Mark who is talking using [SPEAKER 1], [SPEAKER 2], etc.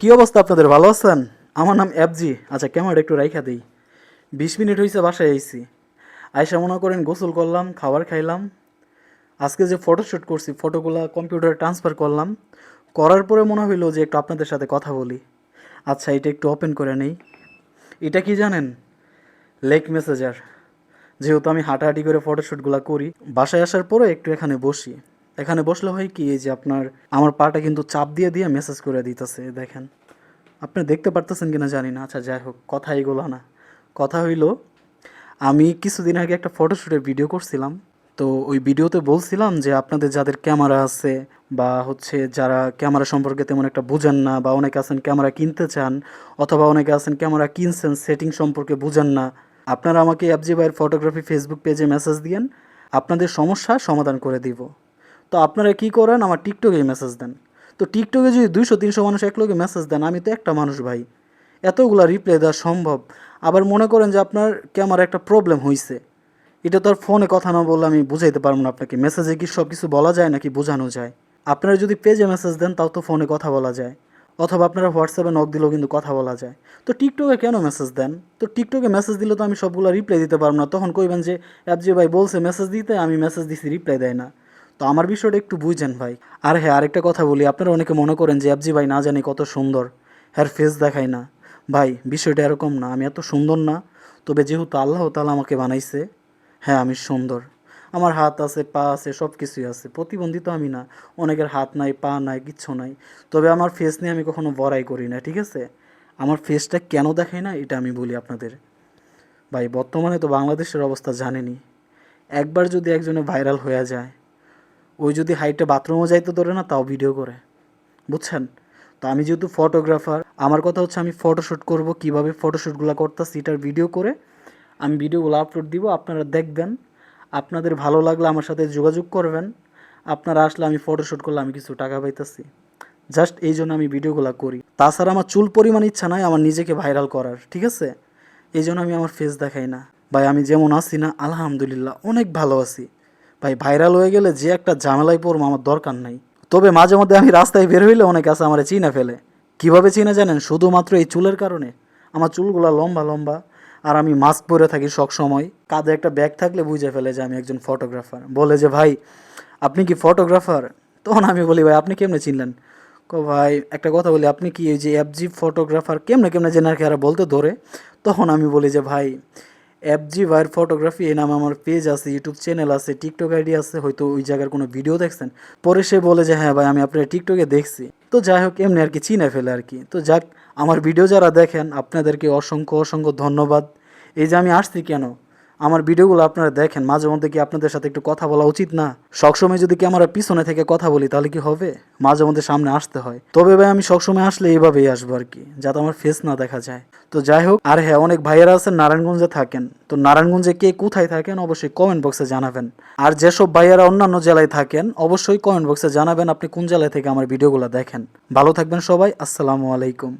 [SPEAKER 1] কি অবস্থা আপনাদের, ভালো আছেন? আমার নাম এফজি। আচ্ছা, ক্যামেরাটা একটু রাইখা দেই। 20 মিনিট হয়েছে বাসায় আইছি। আইসা মনে করেন গোসল করলাম, খাবার খাইলাম। আজকে যে ফটোশ্যুট করছি ফটোগুলা কম্পিউটারে ট্রান্সফার করলাম। করার পরে মনে হইলো যে একটু আপনাদের সাথে কথা বলি। আচ্ছা, এটা একটু ওপেন করে নেই। এটা কি জানেন? Lake massager. যেহেতু আমি হাঁটাহাঁটি করে ফটোশ্যুটগুলো করি, বাসায় আসার পরে একটু এখানে বসি। এখানে বসলে হয় কি, এই যে আপনার আমার পাটা কিন্তু চাপ দিয়ে দিয়ে মেসেজ করে দিতেছে, দেখেন। আপনি দেখতে পারতেছেন কিনা জানি না। আচ্ছা, যাই হোক, কথা এগুলো না। কথা হইল, আমি কিছুদিন আগে একটা ফটোশ্যুটের ভিডিও করছিলাম। তো ওই ভিডিওতে বলছিলাম যে আপনাদের যাদের ক্যামেরা আছে বা হচ্ছে যারা ক্যামেরা সম্পর্কে তেমন একটা বুঝেন না, বা অনেকে আছেন ক্যামেরা কিনতে চান, অথবা অনেকে আছেন ক্যামেরা কিনছেন সেটিং সম্পর্কে বুঝেন না, আপনারা আমাকে এফজি ভাইয়ের ফটোগ্রাফি ফেসবুক পেজে মেসেজ দিয়েন, আপনাদের সমস্যা সমাধান করে দিব। তো আপনারা কি করেন, আমার টিকটকে মেসেজ দেন। তো টিকটকে যদি 200-300 মানুষ একলগে মেসেজ দেন, আমি তো একটা মানুষ ভাই, এতগুলা রিপ্লাই দেওয়া সম্ভব? আবার মনে করেন যে আপনার ক্যামেরা একটা প্রবলেম হয়েছে, এটা তো আর ফোনে কথা না বললে আমি বুঝাইতে পারবো না আপনাকে। মেসেজে কি সব কিছু বলা যায় নাকি বোঝানো যায়? আপনারা যদি পেজে মেসেজ দেন তাও তো ফোনে কথা বলা যায়, অথবা আপনারা হোয়াটসঅ্যাপে নক দিলেও কিন্তু কথা বলা যায়। তো টিকটকে কেন মেসেজ দেন? তো টিকটকে মেসেজ দিলে তো আমি সবগুলো রিপ্লাই দিতে পারবো না, তখন কইবেন যে অ্যাপজি ভাই বলছে মেসেজ দিতে, আমি মেসেজ দিছি রিপ্লাই দেয় না। তো আমার বিষয়টা একটু বুঝছেন ভাই। আর হ্যাঁ, আরেকটা কথা বলি, আপনারা অনেকে মনে করেন যে অ্যাপজি ভাই না জানি কত সুন্দর, হ্যার ফেস দেখায় না। ভাই, বিষয়টা এরকম না, আমি এত সুন্দর না। তবে যেহেতু আল্লাহ তাআলা আমাকে বানাইছে, হ্যাঁ আমি সুন্দর। আমার হাত আছে, পা আছে, সব কিছুই আছে, প্রতিবন্ধী তো আমি না। অনেকের হাত নাই, পা নাই, কিচ্ছু নাই। তবে আমার ফেস নিয়ে আমি কখনো বড়াই করি না, ঠিক আছে? আমার ফেসটা কেন দেখাই না এটা আমি বলি আপনাদের। ভাই, বর্তমানে তো বাংলাদেশের অবস্থা জানেনই। একবার যদি একজনে ভাইরাল হয়ে যায়, ওই যদি হাইটে বাথরুমও যাইতে ধরে না, তাও ভিডিও করে, বুঝছেন? তো আমি যেহেতু ফটোগ্রাফার, আমার কথা হচ্ছে আমি ফটোশ্যুট করব, কীভাবে ফটোশ্যুটগুলো করতেছি এটার ভিডিও করে আমি ভিডিওগুলো আপলোড দিব, আপনারা দেখবেন। আপনাদের ভালো লাগলে আমার সাথে যোগাযোগ করবেন। আপনারা আসলে আমি ফটোশ্যুট করলে আমি কিছু টাকা পাইতেছি। জাস্ট এই জন্য আমি ভিডিওগুলো করি। তাছাড়া আমার চুল পরিমাণ ইচ্ছা নাই আমার নিজেকে ভাইরাল করার, ঠিক আছে? এই জন্য আমি আমার ফেস দেখাই না। ভাই, আমি যেমন আছি না, আলহামদুলিল্লাহ অনেক ভালো আছি। ভাই, ভাইরাল হয়ে গেলে যে একটা ঝামেলায় পড়বো আমার দরকার নাই। তবে মাঝে মধ্যে আমি রাস্তায় বের হইলে অনেক আছে আমার চিনে ফেলে। কিভাবে চিনে জানেন? শুধুমাত্র এই চুলের কারণে। আমার চুলগুলো লম্বা লম্বা, আর আমি মাস্ক পরে থাকি সব সময়। কাঁধে একটা ব্যাগ থাকলে বুঝে ফেলে যে আমি একজন ফটোগ্রাফার। বলে যে ভাই, আপনি কি ফটোগ্রাফার? তখন আমি বলি ভাই, আপনি কেমনে চিনলেন? ভাই একটা কথা বলি, আপনি কি এই যে এফজি ফটোগ্রাফার কেমনে কেমনে জেনার কি আর বলতে ধরে। তখন আমি বলি যে ভাই, এফজি ভাইয়ের ফটোগ্রাফি এই নামে আমার পেজ আছে, ইউটিউব চ্যানেল আছে, টিকটক আইডি আছে, হয়তো ওই জায়গার কোনো ভিডিও দেখছেন। পরে সে বলে যে হ্যাঁ ভাই, আমি আপনার টিকটকে দেখছি। তো যাই হোক, এমনি আর কি চিনে ফেলে আর কি। তো যাক, আমার ভিডিও যারা দেখেন আপনাদেরকে অসংখ্য অসংখ্য ধন্যবাদ। এই যে আমি আসছি কেন, আমার ভিডিওগুলো আপনারা দেখেন, মাঝে মধ্যে কি আপনাদের সাথে একটু কথা বলা উচিত না? সবসময় যদি ক্যামেরার পিছনে থেকে কথা বলি তাহলে কি হবে? মাঝে মধ্যে সামনে আসতে হয়। তবে ভাই, আমি সবসময় আসলে এইভাবেই আসবো আর কি, যাতে আমার ফেস না দেখা যায়। তো যাই হোক, আর হ্যাঁ, অনেক ভাইয়েরা আছেন নারায়ণগঞ্জে থাকেন। তো নারায়ণগঞ্জে কে কোথায় থাকেন অবশ্যই কমেন্ট বক্সে জানাবেন। আর যেসব ভাইয়েরা অন্যান্য জেলায় থাকেন অবশ্যই কমেন্ট বক্সে জানাবেন আপনি কোন জেলায় থেকে আমার ভিডিওগুলো দেখেন। ভালো থাকবেন সবাই, আসসালামু আলাইকুম।